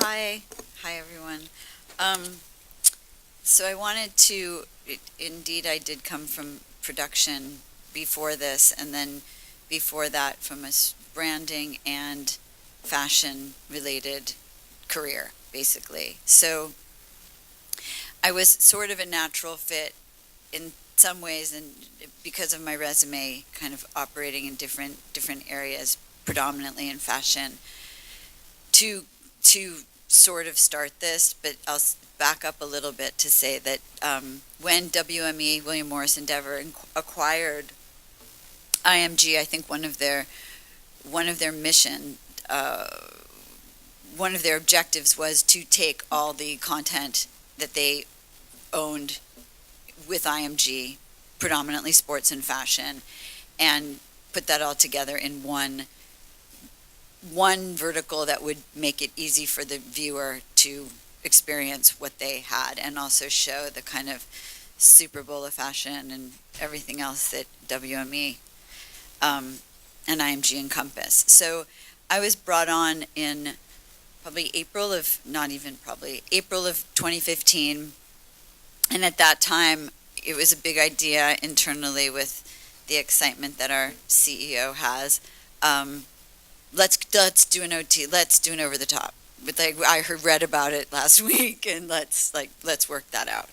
Hi. Hi, everyone. Um, so I wanted to, indeed, I did come from production before this, and then before that from a branding and fashion related career, basically. So I was sort of a natural fit in some ways, and because of my resume, kind of operating in different areas, predominantly in fashion, to to sort of start this, but I'll back up a little bit to say that when WME, William Morris Endeavor, acquired IMG, I think one of their mission, one of their objectives was to take all the content that they owned with IMG, predominantly sports and fashion, and put that all together in one vertical that would make it easy for the viewer to experience what they had and also show the kind of Super Bowl of fashion and everything else that WME and IMG encompass. So I was brought on in probably April of 2015. And at that time, it was a big idea internally with the excitement that our CEO has. Let's do an OT. Let's do an over the top. But I read about it last week, and let's work that out.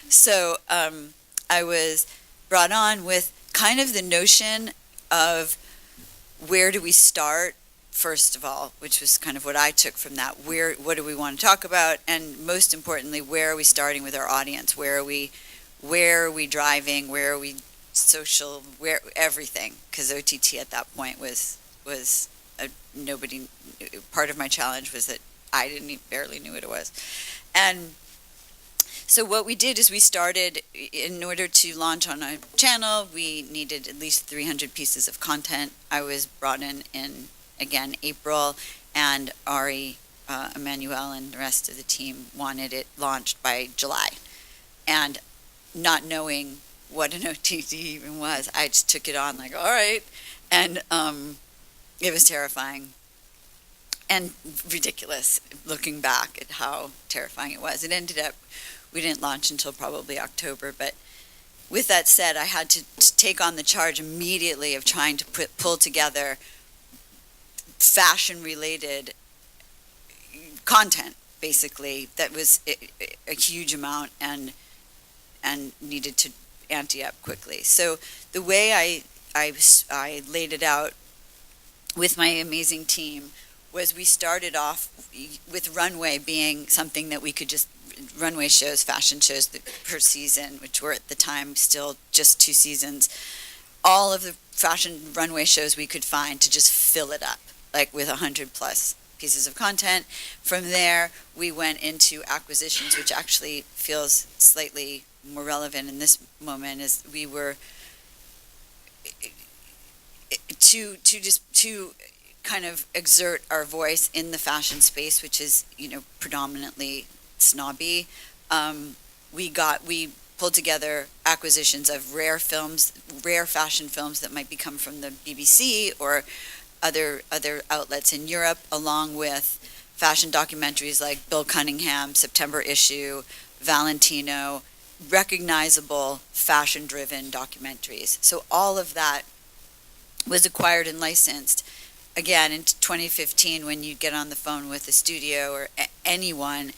So I was brought on with kind of the notion of where do we start first of all, which was kind of what I took from that. What do we want to talk about, and most importantly, where are we starting with our audience? Where are we driving? Where are we social? Where everything? Because OTT at that point was nobody. Part of my challenge was that I barely knew what it was, and so what we did is we started, in order to launch on a channel, we needed at least 300 pieces of content. I was brought in again, April, and Ari, Emmanuel, and the rest of the team wanted it launched by July. And not knowing what an OTT even was, I just took it on like, all right. And it was terrifying and ridiculous looking back at how terrifying it was. It ended up, we didn't launch until probably October, but with that said, I had to take on the charge immediately of trying to pull together fashion related content, basically, that was a huge amount and needed to ante up quickly. So the way I laid it out with my amazing team was we started off with runway being something that we could just runway shows, fashion shows per season, which were at the time still just 2 seasons, all of the fashion runway shows we could find to just fill it up, like with 100 plus pieces of content. From there, we went into acquisitions, which actually feels slightly more relevant in this moment, as we were to kind of exert our voice in the fashion space, which is, predominantly snobby. We pulled together acquisitions of rare fashion films that might come from the BBC or other outlets in Europe, along with fashion documentaries like Bill Cunningham, September Issue, Valentino, recognizable fashion-driven documentaries. So all of that was acquired and licensed. Again, in 2015, when you get on the phone with a studio or anyone,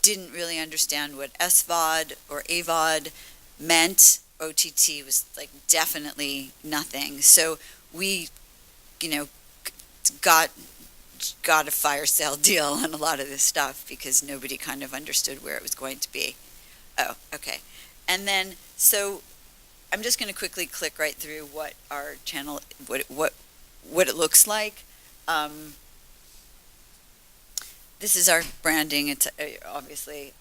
didn't really understand what SVOD or AVOD meant. OTT was like definitely nothing. So we, got a fire sale deal on a lot of this stuff because nobody kind of understood where it was going to be. Oh, okay. And then, so I'm just going to quickly click right through what our channel, what it looks like. This is our branding. It's obviously.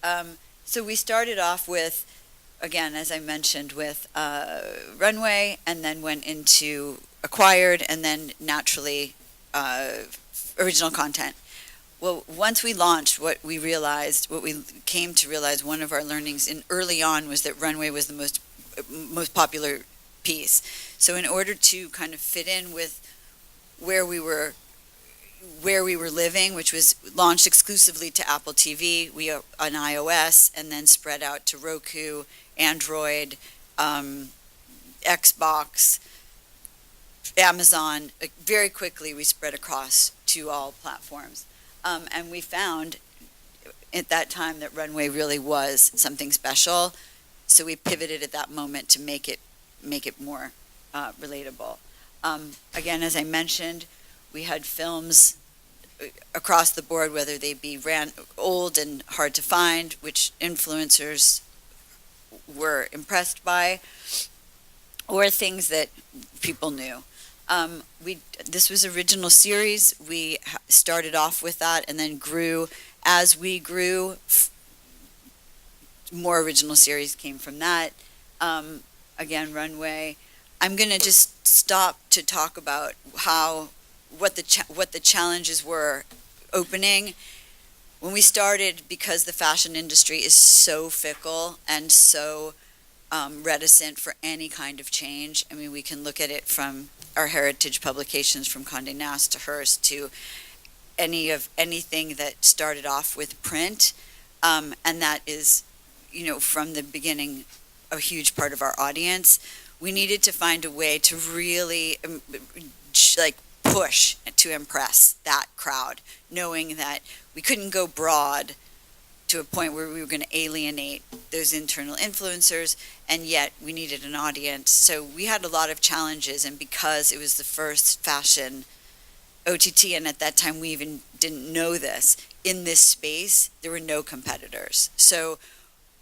So we started off with, again, as I mentioned, with runway, and then went into acquired, and then naturally original content. Well, once we launched, what we came to realize, one of our learnings early on was that runway was the most popular piece. So in order to kind of fit in with where we were where we were living, which was launched exclusively to Apple TV, we on iOS, and then spread out to Roku, Android, Xbox, Amazon. Very quickly, we spread across to all platforms. And we found at that time that Runway really was something special. So we pivoted at that moment to make it more relatable. Again, as I mentioned, we had films across the board, whether they be old and hard to find, which influencers were impressed by, or things that people knew. This was original series. We started off with that and then grew. As we grew, more original series came from that. Again, Runway. I'm going to just stop to talk about what the challenges were opening. When we started, because the fashion industry is so fickle and so reticent for any kind of change. I mean, we can look at it from our heritage publications, from Condé Nast to Hearst to anything that started off with print, and that is, from the beginning, a huge part of our audience. We needed to find a way to really push to impress that crowd, knowing that we couldn't go broad to a point where we were going to alienate those internal influencers, and yet we needed an audience. So we had a lot of challenges, and because it was the first fashion OTT, and at that time we even didn't know this, in this space, there were no competitors. So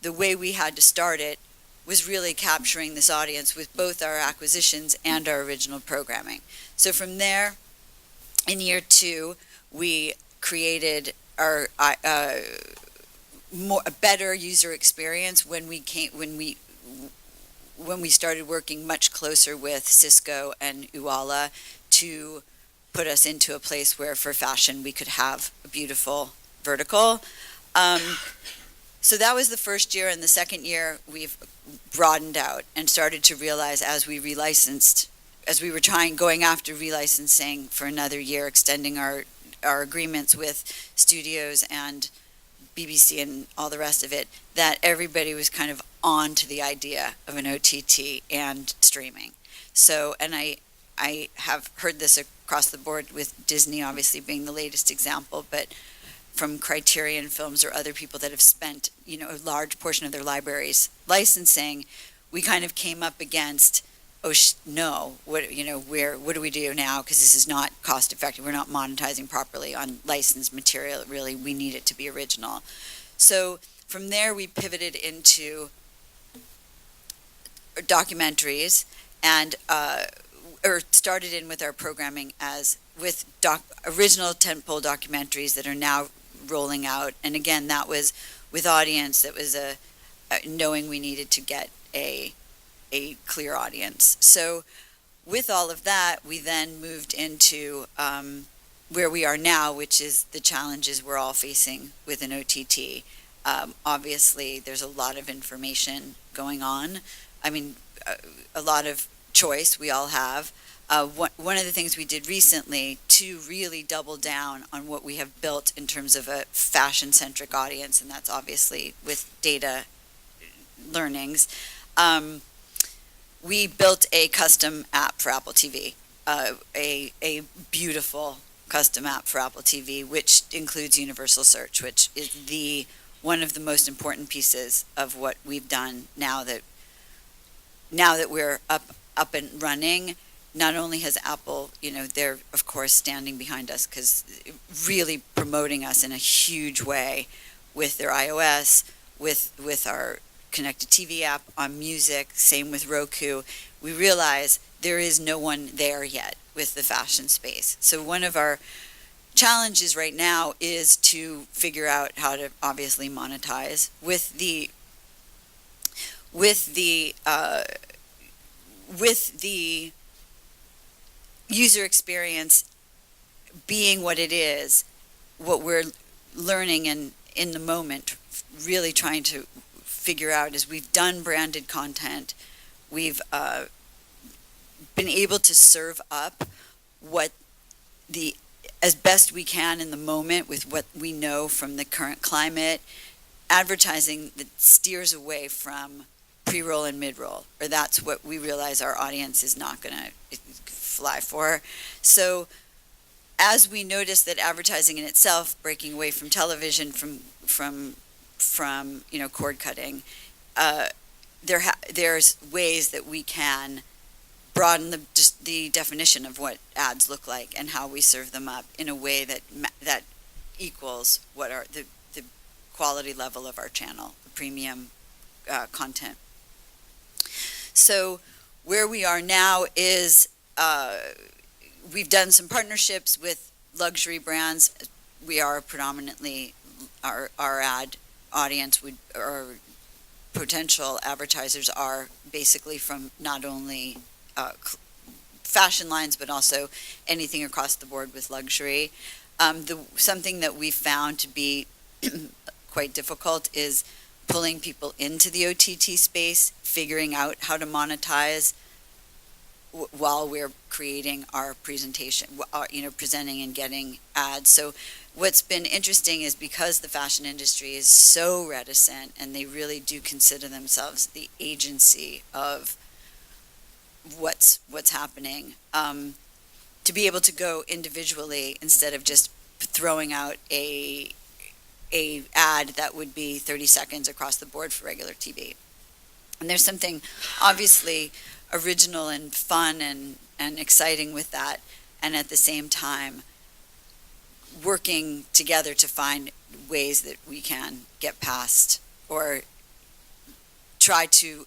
the way we had to start it was really capturing this audience with both our acquisitions and our original programming. So from there, in year 2, we created a better user experience when we started working much closer with Cisco and Uala to put us into a place where for fashion we could have a beautiful vertical. So that was the first year, and the second year we've broadened out and started to realize as we relicensed, as we were going after relicensing for another year, extending our agreements with studios and BBC and all the rest of it, that everybody was kind of on to the idea of an OTT and streaming. So, and I have heard this across the board with Disney obviously being the latest example, but from Criterion Films or other people that have spent, a large portion of their libraries licensing, we kind of came up against, no, what do we do now? Because this is not cost effective. We're not monetizing properly on licensed material. Really, we need it to be original. So from there, we pivoted into documentaries and or started in with our programming with original tentpole documentaries that are now rolling out. And again, that was with audience that was knowing we needed to get a clear audience. So with all of that, we then moved into where we are now, which is the challenges we're all facing with an OTT. Obviously, there's a lot of information going on. I mean, a lot of choice we all have. One of the things we did recently to really double down on what we have built in terms of a fashion-centric audience, and that's obviously with data learnings, we built a custom app for Apple TV, a beautiful custom app for Apple TV, which includes universal search, which is one of the most important pieces of what we've done now that we're up and running. Not only has Apple, they're of course standing behind us because really promoting us in a huge way with their iOS, with our connected TV app on music, same with Roku. We realize there is no one there yet with the fashion space. So one of our challenges right now is to figure out how to obviously monetize with the user experience being what it is, what we're learning in the moment, really trying to figure out is we've done branded content. We've been able to serve up what the as best we can in the moment with what we know from the current climate, advertising that steers away from pre-roll and mid-roll, or that's what we realize our audience is not going to fly for. So as we notice that advertising in itself breaking away from television, from cord cutting, there's ways that we can broaden just the definition of what ads look like and how we serve them up in a way that equals what are the quality level of our channel, the premium content. So where we are now is we've done some partnerships with luxury brands. We are predominantly our ad audience or potential advertisers are basically from not only fashion lines, but also anything across the board with luxury. Something that we found to be quite difficult is pulling people into the OTT space, figuring out how to monetize while we're creating our presentation, presenting and getting ads. So what's been interesting is because the fashion industry is so reticent and they really do consider themselves the agency of what's happening, to be able to go individually instead of just throwing out a ad that would be 30 seconds across the board for regular TV. And there's something obviously original and fun and exciting with that, and at the same time working together to find ways that we can get past or try to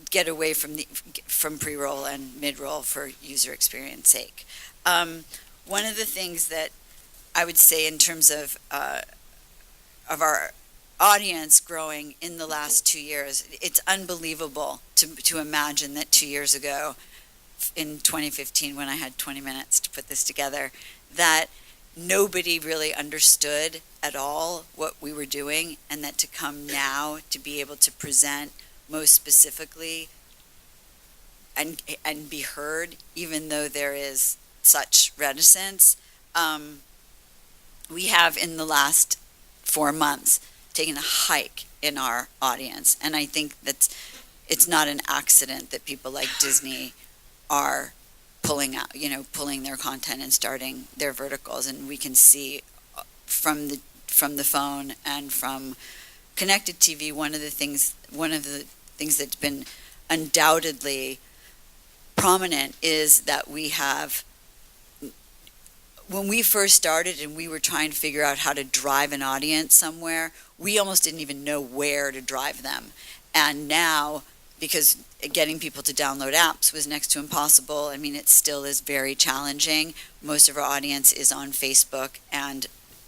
get away from pre-roll and mid-roll for user experience sake. One of the things that I would say in terms of our audience growing in the last 2 years, it's unbelievable to imagine that 2 years ago, in 2015, when I had 20 minutes to put this together, that nobody really understood at all what we were doing, and that to come now to be able to present most specifically and be heard, even though there is such reticence. We have in the last 4 months taken a hike in our audience, and I think it's not an accident that people like Disney are pulling their content and starting their verticals, and we can see from the phone and from connected TV. One of the things that's been undoubtedly prominent is that we have, when we first started and we were trying to figure out how to drive an audience somewhere, we almost didn't even know where to drive them. And now, because getting people to download apps was next to impossible, I mean, it still is very challenging. Most of our audience is on Facebook, and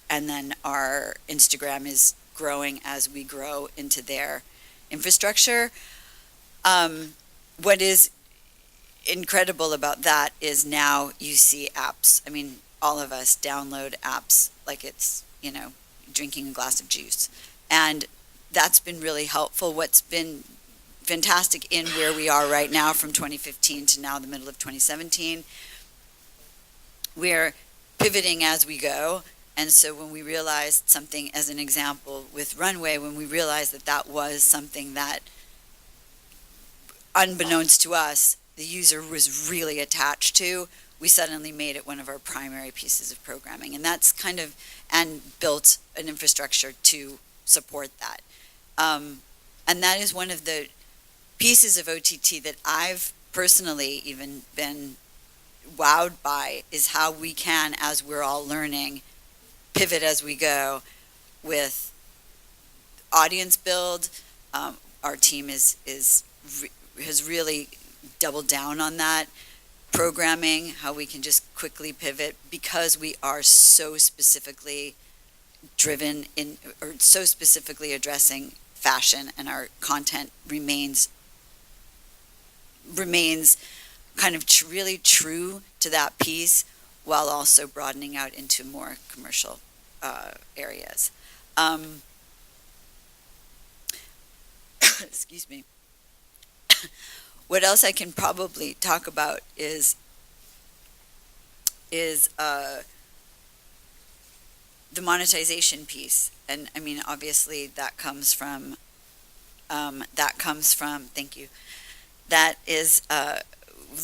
then our Instagram is growing as we grow into their infrastructure. What is incredible about that is now you see apps. I mean, all of us download apps like it's, drinking a glass of juice. And that's been really helpful. What's been fantastic in where we are right now from 2015 to now the middle of 2017, we're pivoting as we go. And so when we realized something, as an example with Runway, when we realized that was something that, unbeknownst to us, the user was really attached to, we suddenly made it one of our primary pieces of programming. And that's and built an infrastructure to support that. And that is one of the pieces of OTT that I've personally even been wowed by, is how we can, as we're all learning, pivot as we go with audience build. Our team has really doubled down on that. Programming, how we can just quickly pivot, because we are so specifically driven in, or so specifically addressing fashion, and our content remains kind of really true to that piece, while also broadening out into more commercial areas. Excuse me. What else I can probably talk about is the monetization piece, and I mean, obviously that comes from, thank you, that is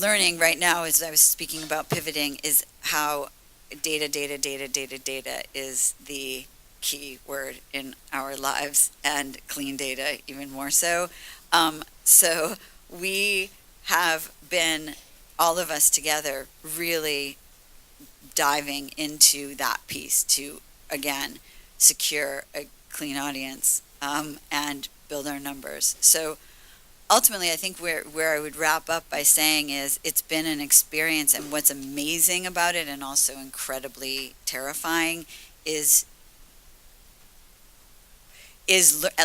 learning right now, as I was speaking about pivoting, is how data is the key word in our lives, and clean data even more so. So we have been, all of us together, really diving into that piece to, again, secure a clean audience, and build our numbers. So ultimately, I think where I would wrap up by saying is it's been an experience, and what's amazing about it and also incredibly terrifying is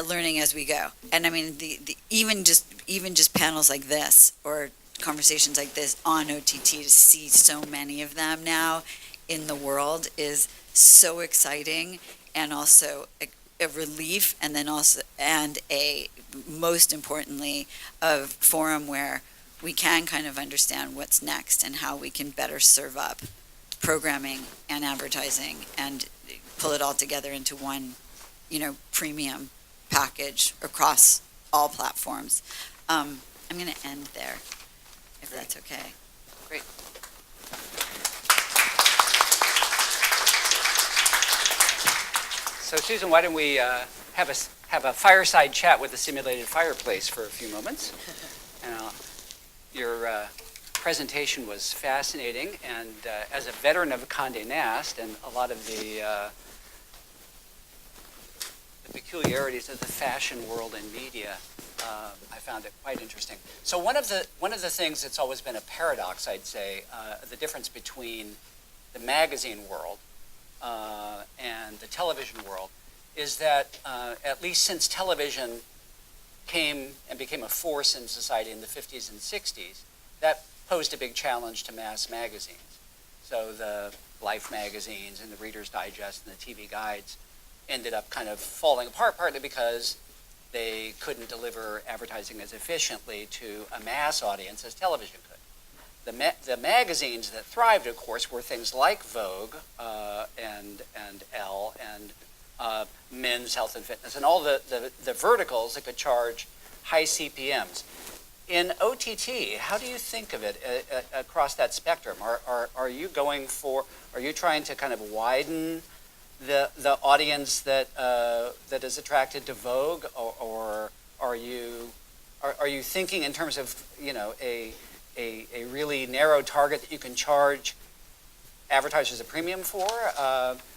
learning as we go. And I mean, the even just panels like this or conversations like this on OTT, to see so many of them now in the world is so exciting, and also a relief, and then also, and a, most importantly, a forum where we can kind of understand what's next and how we can better serve up programming and advertising and pull it all together into one, premium package across all platforms. I'm going to end there, if that's okay. Great. So Susan, why don't we have a fireside chat with a simulated fireplace for a few moments? Your presentation was fascinating, and as a veteran of Condé Nast and a lot of the peculiarities of the fashion world and media, I found it quite interesting. So one of the things that's always been a paradox, I'd say, the difference between the magazine world and the television world, is that at least since television came and became a force in society in the 50s and 60s, that posed a big challenge to mass magazines. So the Life magazines and the Reader's Digest and the TV guides ended up kind of falling apart, partly because they couldn't deliver advertising as efficiently to a mass audience as television could. The magazines that thrived, of course, were things like Vogue and Elle and Men's Health and Fitness, and all the verticals that could charge high CPMs. In OTT, how do you think of it across that spectrum? Are you trying to kind of widen the audience that is attracted to Vogue, or are you thinking in terms of a really narrow target that you can charge advertisers a premium for,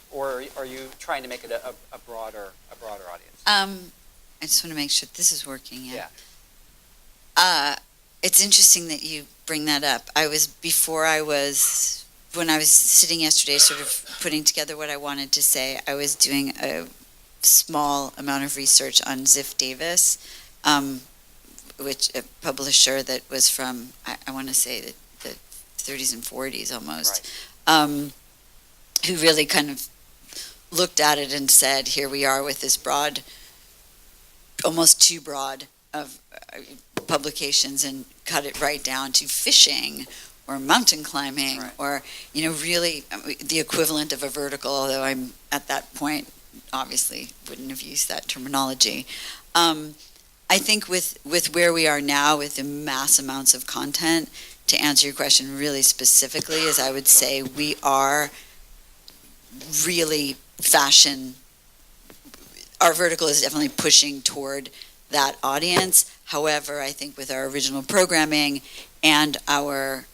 or are you trying to make it a broader audience? I just want to make sure this is working. Yeah. It's interesting that you bring that up. When I was sitting yesterday sort of putting together what I wanted to say, I was doing a small amount of research on Ziff Davis, which a publisher that was from, I want to say the 30s and 40s almost, Right. Who really kind of looked at it and said, here we are with this broad, almost too broad of publications, and cut it right down to fishing or mountain climbing, Right. or, really the equivalent of a vertical, although I'm at that point, obviously wouldn't have used that terminology. I think with where we are now with the mass amounts of content, to answer your question really specifically, is I would say we are really fashion. Our vertical is definitely pushing toward that audience. However, I think with our original programming and our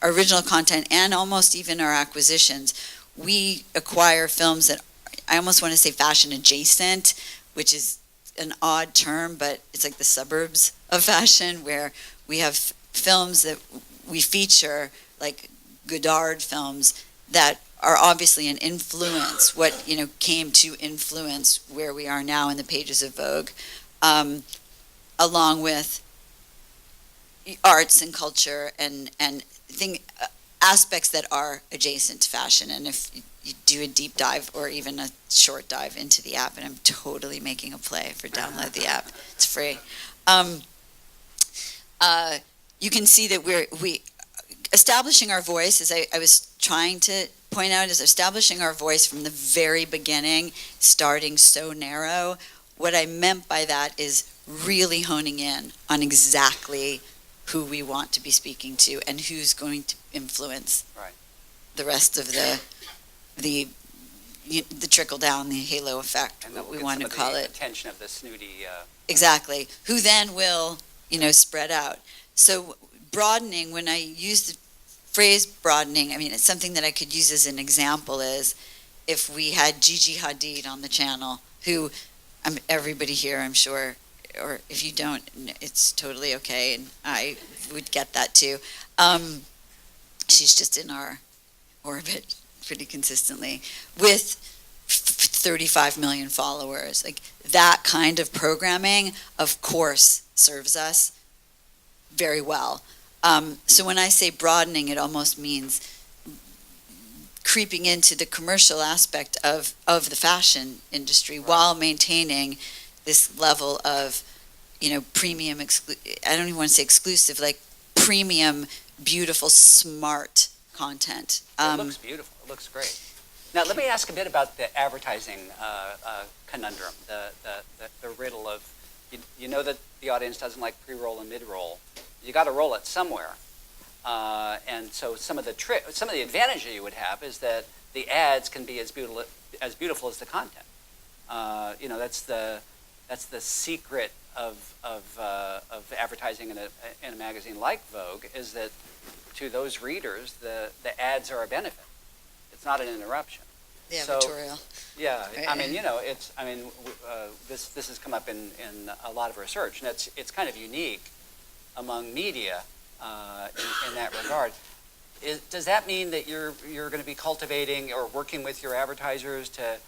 original content, and almost even our acquisitions, we acquire films that I almost want to say fashion adjacent, which is an odd term, but it's like the suburbs of fashion, where we have films that we feature, like Godard films, that are obviously an influence, what came to influence where we are now in the pages of Vogue, along with arts and culture and aspects that are adjacent to fashion. And if you do a deep dive or even a short dive into the app, and I'm totally making a play for download the app, it's free. You can see that we establishing our voice, as I was trying to point point out is establishing our voice from the very beginning, starting so narrow. What I meant by that is really honing in on exactly who we want to be speaking to and who's going to influence Right. the rest of the trickle down, the halo effect, And then what we'll we get want some to of call the it. attention of the snooty. Exactly. Who then will, spread out. So broadening, when I use the phrase broadening, I mean, it's something that I could use as an example is if we had Gigi Hadid on the channel, who everybody here, I'm sure, or if you don't, it's totally okay, and I would get that too. She's just in our orbit pretty consistently with 35 million followers. Like that kind of programming, of course, serves us very well. So when I say broadening, it almost means creeping into the commercial aspect of the fashion industry while maintaining this level of, premium, I don't even want to say exclusive, like premium, beautiful, smart content. It looks beautiful. It looks great. Now, let me ask a bit about the advertising conundrum, the riddle of, you know that the audience doesn't like pre-roll and mid-roll. You got to roll it somewhere. And so some of the advantage that you would have is that the ads can be as beautiful as the content. That's the secret of advertising in a magazine like Vogue, is that to those readers, the ads are a benefit. It's not an interruption. The So- editorial. Yeah, I mean, this has come up in a lot of research, and it's kind of unique among media in that regard. Does that mean that you're going to be cultivating or working with your advertisers to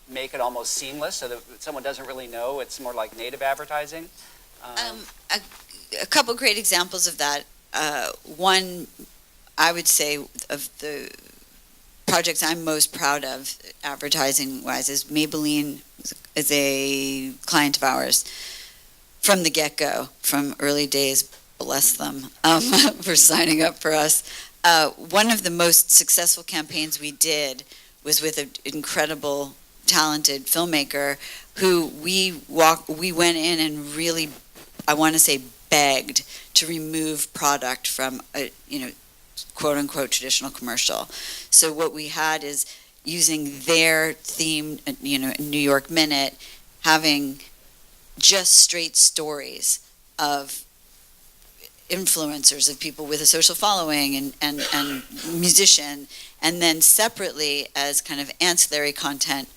make it almost seamless so that someone doesn't really know, it's more like native advertising? A couple great examples of that. One, I would say, of the projects I'm most proud of, advertising-wise, is Maybelline is a client of ours from the get-go, from early days, bless them, for signing up for us. One of the most successful campaigns we did was with an incredible, talented filmmaker who we went in and really, I want to say, begged to remove product from a, quote-unquote traditional commercial. So what we had is using their theme, New York Minute, having just straight stories of influencers, of people with a social following and musician, and then separately as kind of ancillary content,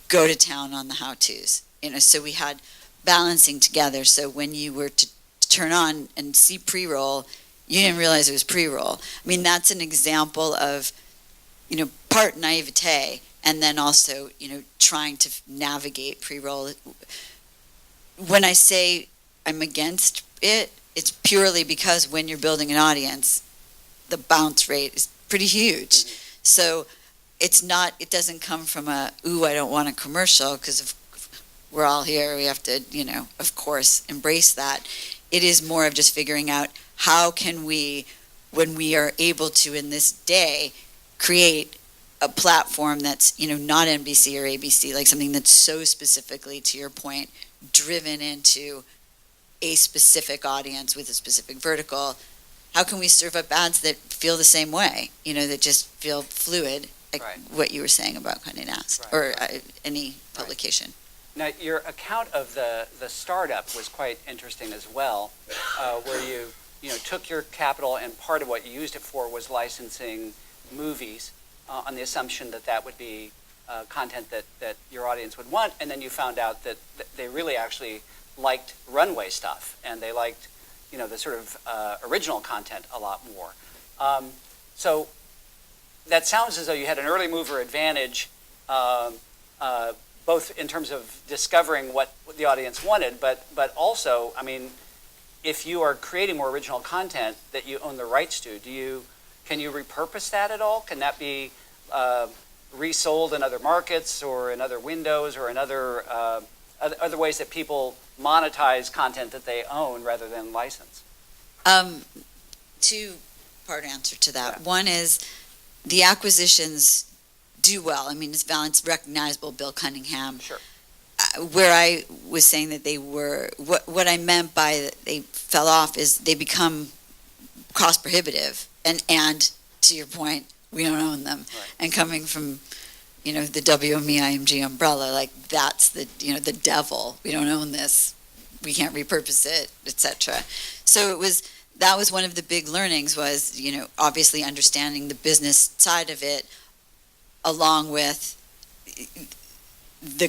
go to town on the how-tos. So we had balancing together. So when you were to turn on and see pre-roll, you didn't realize it was pre-roll. I mean, that's an example of, part naivete, and then also, trying to navigate pre-roll. When I say I'm against it, it's purely because when you're building an audience, the bounce rate is pretty huge. So it doesn't come from I don't want a commercial, because we're all here, we have to, of course, embrace that. It is more of just figuring out how can we, when we are able to in this day, create a platform that's, not NBC or ABC, like something that's so specifically, to your point, driven into a specific audience with a specific vertical. How can we serve up ads that feel the same way, that just feel fluid, like Right. what you were saying about Condé Nast, Right, or right. Any publication. Now, your account of the startup was quite interesting as well, where you took your capital and part of what you used it for was licensing movies on the assumption that would be content that your audience would want, and then you found out that they really actually liked runway stuff, and they liked the sort of original content a lot more. So that sounds as though you had an early mover advantage, both in terms of discovering what the audience wanted, but also, I mean, if you are creating more original content that you own the rights to, can you repurpose that at all? Can that be resold in other markets or in other windows or in other ways that people monetize content that they own rather than license? Two two-part answer to that. Yeah. One is the acquisitions do well. I mean, it's recognizable, Bill Cunningham. Sure. Where I was saying that they were, what I meant by that they fell off is they become cost prohibitive. And to your point, we don't own them. Right. And coming from, the WME-IMG umbrella, like that's the devil. We don't own this. We can't repurpose it, etc. So that was one of the big learnings was, obviously understanding the business side of it along with the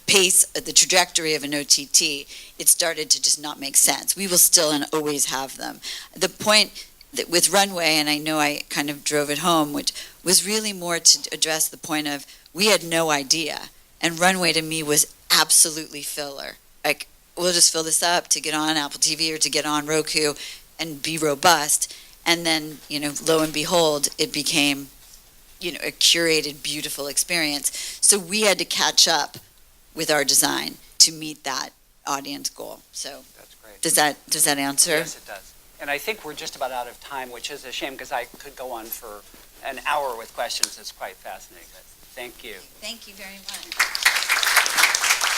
pace, the trajectory of an OTT. It started to just not make sense. We will still and always have them. The point that with Runway, and I know I kind of drove it home, which was really more to address the point of we had no idea. And Runway to me was absolutely filler. Like, we'll just fill this up to get on Apple TV or to get on Roku and be robust. And then, lo and behold, it became, a curated, beautiful experience. So we had to catch up with our design to meet that audience goal. So That's great. does that answer? Yes, it does. And I think we're just about out of time, which is a shame because I could go on for an hour with questions. It's quite fascinating. Thank you. Thank you very much.